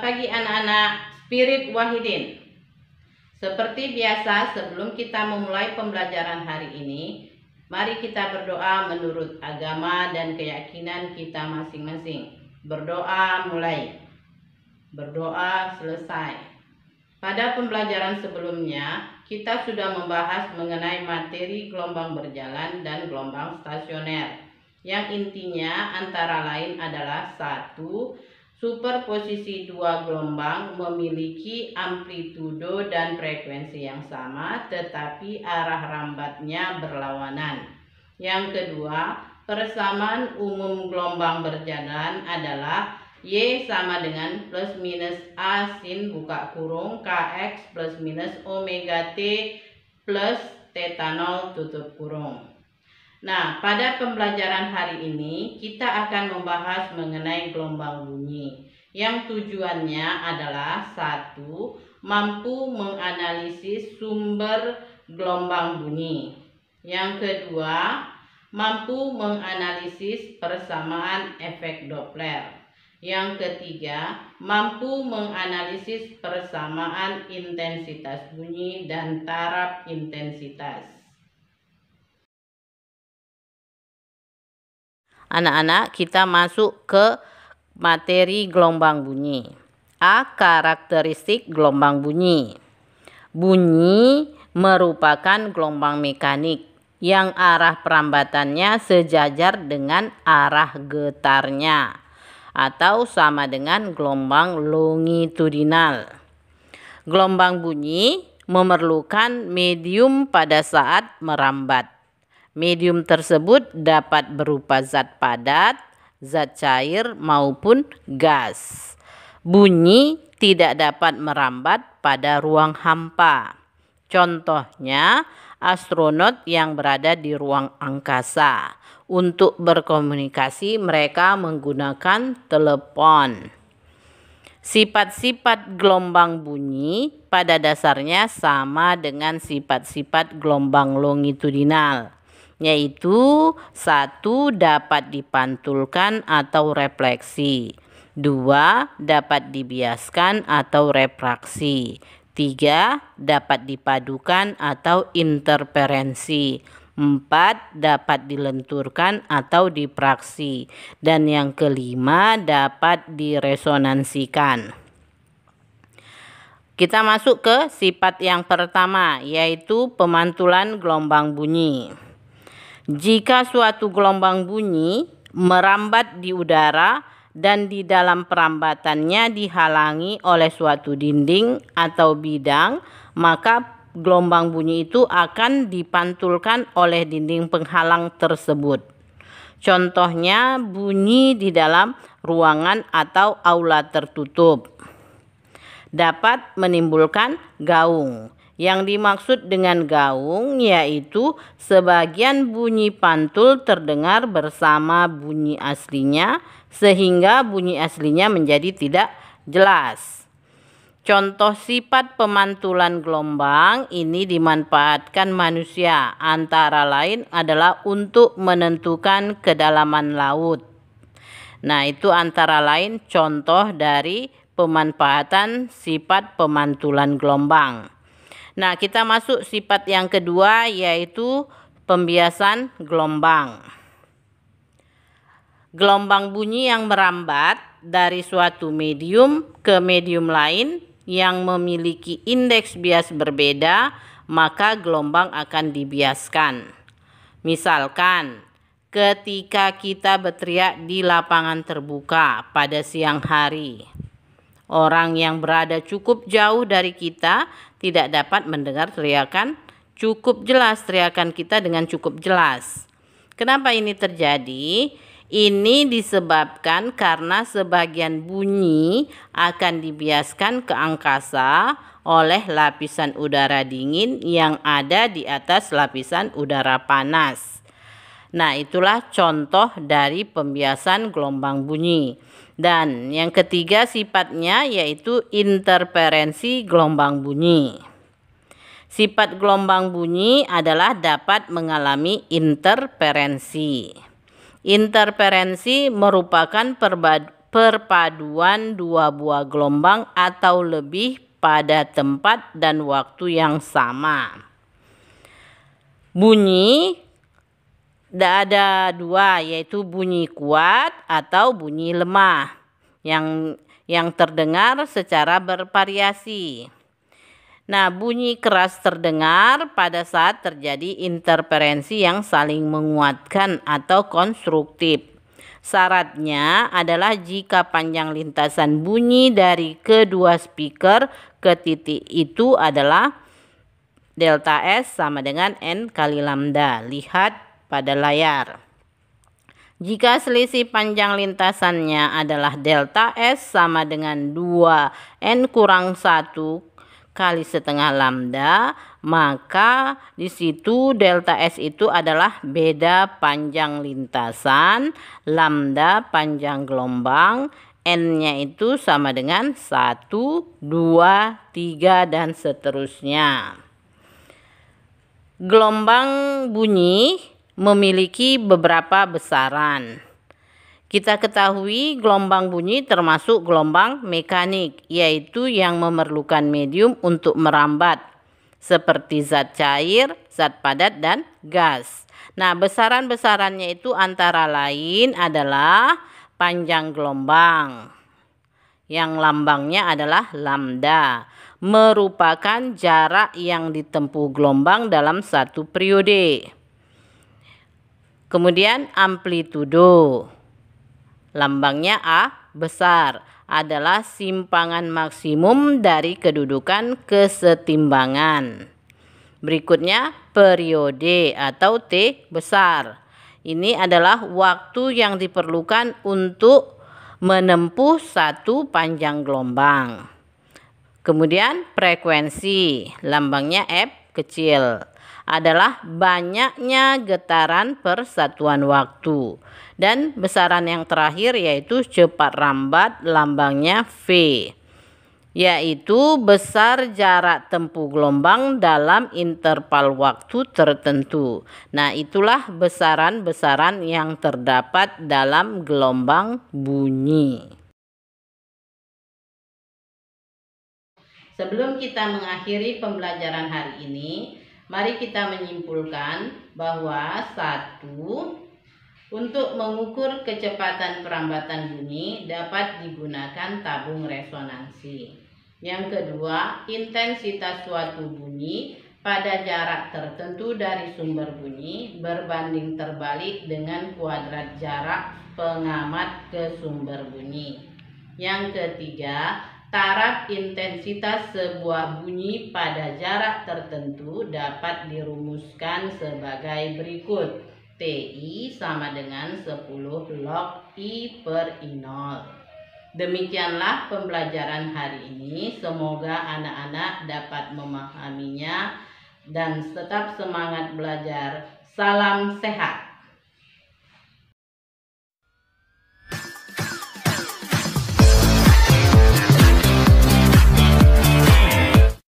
pagi anak-anak Spirit Wahidin. Seperti biasa, sebelum kita memulai pembelajaran hari ini, mari kita berdoa menurut agama dan keyakinan kita masing-masing. Berdoa mulai, berdoa selesai. Pada pembelajaran sebelumnya, kita sudah membahas mengenai materi gelombang berjalan dan gelombang stasioner, yang intinya antara lain adalah 1. Superposisi dua gelombang memiliki amplitudo dan frekuensi yang sama, tetapi arah rambatnya berlawanan. Yang kedua, persamaan umum gelombang berjalan adalah Y sama dengan plus minus A sin buka kurung KX plus minus omega T plus theta 0 tutup kurung. Nah, pada pembelajaran hari ini kita akan membahas mengenai gelombang bunyi yang tujuannya adalah 1. Mampu menganalisis sumber gelombang bunyi. Yang kedua, mampu menganalisis persamaan efek Doppler. Yang ketiga, mampu menganalisis persamaan intensitas bunyi dan taraf intensitas. Anak-anak, kita masuk ke materi gelombang bunyi. A. Karakteristik gelombang bunyi. Bunyi merupakan gelombang mekanik yang arah perambatannya sejajar dengan arah getarnya atau sama dengan gelombang longitudinal. Gelombang bunyi memerlukan medium pada saat merambat. Medium tersebut dapat berupa zat padat, zat cair, maupun gas. Bunyi tidak dapat merambat pada ruang hampa. Contohnya, astronot yang berada di ruang angkasa. Untuk berkomunikasi, mereka menggunakan telepon. Sifat-sifat gelombang bunyi pada dasarnya sama dengan sifat-sifat gelombang longitudinal, yaitu 1. Dapat dipantulkan atau refleksi, 2. Dapat dibiaskan atau refraksi, 3. Dapat dipadukan atau interferensi, 4. Dapat dilenturkan atau difraksi, dan yang kelima dapat diresonansikan. Kita masuk ke sifat yang pertama, yaitu pemantulan gelombang bunyi. Jika suatu gelombang bunyi merambat di udara dan di dalam perambatannya dihalangi oleh suatu dinding atau bidang, maka gelombang bunyi itu akan dipantulkan oleh dinding penghalang tersebut. Contohnya bunyi di dalam ruangan atau aula tertutup. Dapat menimbulkan gaung. Yang dimaksud dengan gaung yaitu sebagian bunyi pantul terdengar bersama bunyi aslinya sehingga bunyi aslinya menjadi tidak jelas. Contoh sifat pemantulan gelombang ini dimanfaatkan manusia, antara lain adalah untuk menentukan kedalaman laut. Nah, itu antara lain contoh dari pemanfaatan sifat pemantulan gelombang. Nah, kita masuk sifat yang kedua, yaitu pembiasan gelombang. Gelombang bunyi yang merambat dari suatu medium ke medium lain yang memiliki indeks bias berbeda, maka gelombang akan dibiaskan. Misalkan, ketika kita berteriak di lapangan terbuka pada siang hari, orang yang berada cukup jauh dari kita tidak dapat mendengar teriakan kita dengan cukup jelas. Kenapa ini terjadi? Ini disebabkan karena sebagian bunyi akan dibiaskan ke angkasa oleh lapisan udara dingin yang ada di atas lapisan udara panas. Nah, itulah contoh dari pembiasan gelombang bunyi. Dan yang ketiga sifatnya yaitu interferensi gelombang bunyi. Sifat gelombang bunyi adalah dapat mengalami interferensi. Interferensi merupakan perpaduan dua buah gelombang atau lebih pada tempat dan waktu yang sama. Bunyi ada dua, yaitu bunyi kuat atau bunyi lemah yang terdengar secara bervariasi. Nah, bunyi keras terdengar pada saat terjadi interferensi yang saling menguatkan atau konstruktif. Syaratnya adalah jika panjang lintasan bunyi dari kedua speaker ke titik itu adalah delta S sama dengan N kali lambda. Lihat pada layar. Jika selisih panjang lintasannya adalah delta S sama dengan 2N kurang 1 kali setengah lambda, maka di situ delta S itu adalah beda panjang lintasan, lambda panjang gelombang, N-nya itu sama dengan 1, 2, 3, dan seterusnya. Gelombang bunyi memiliki beberapa besaran. Kita ketahui gelombang bunyi termasuk gelombang mekanik, yaitu yang memerlukan medium untuk merambat, seperti zat cair, zat padat, dan gas. Nah, besaran-besarannya itu antara lain adalah panjang gelombang, yang lambangnya adalah lambda, merupakan jarak yang ditempuh gelombang dalam satu periode. Kemudian amplitudo, lambangnya A besar, adalah simpangan maksimum dari kedudukan kesetimbangan. Berikutnya periode atau T besar. Ini adalah waktu yang diperlukan untuk menempuh satu panjang gelombang. Kemudian frekuensi, lambangnya F kecil, adalah banyaknya getaran per satuan waktu. Dan besaran yang terakhir yaitu cepat rambat, lambangnya V, yaitu besar jarak tempuh gelombang dalam interval waktu tertentu. Nah, itulah besaran-besaran yang terdapat dalam gelombang bunyi. Sebelum kita mengakhiri pembelajaran hari ini, mari kita menyimpulkan bahwa 1. Untuk mengukur kecepatan perambatan bunyi dapat digunakan tabung resonansi. Yang kedua, intensitas suatu bunyi pada jarak tertentu dari sumber bunyi berbanding terbalik dengan kuadrat jarak pengamat ke sumber bunyi. Yang ketiga, taraf intensitas sebuah bunyi pada jarak tertentu dapat dirumuskan sebagai berikut. TI sama dengan 10 log I per I0. Demikianlah pembelajaran hari ini. Semoga anak-anak dapat memahaminya dan tetap semangat belajar. Salam sehat.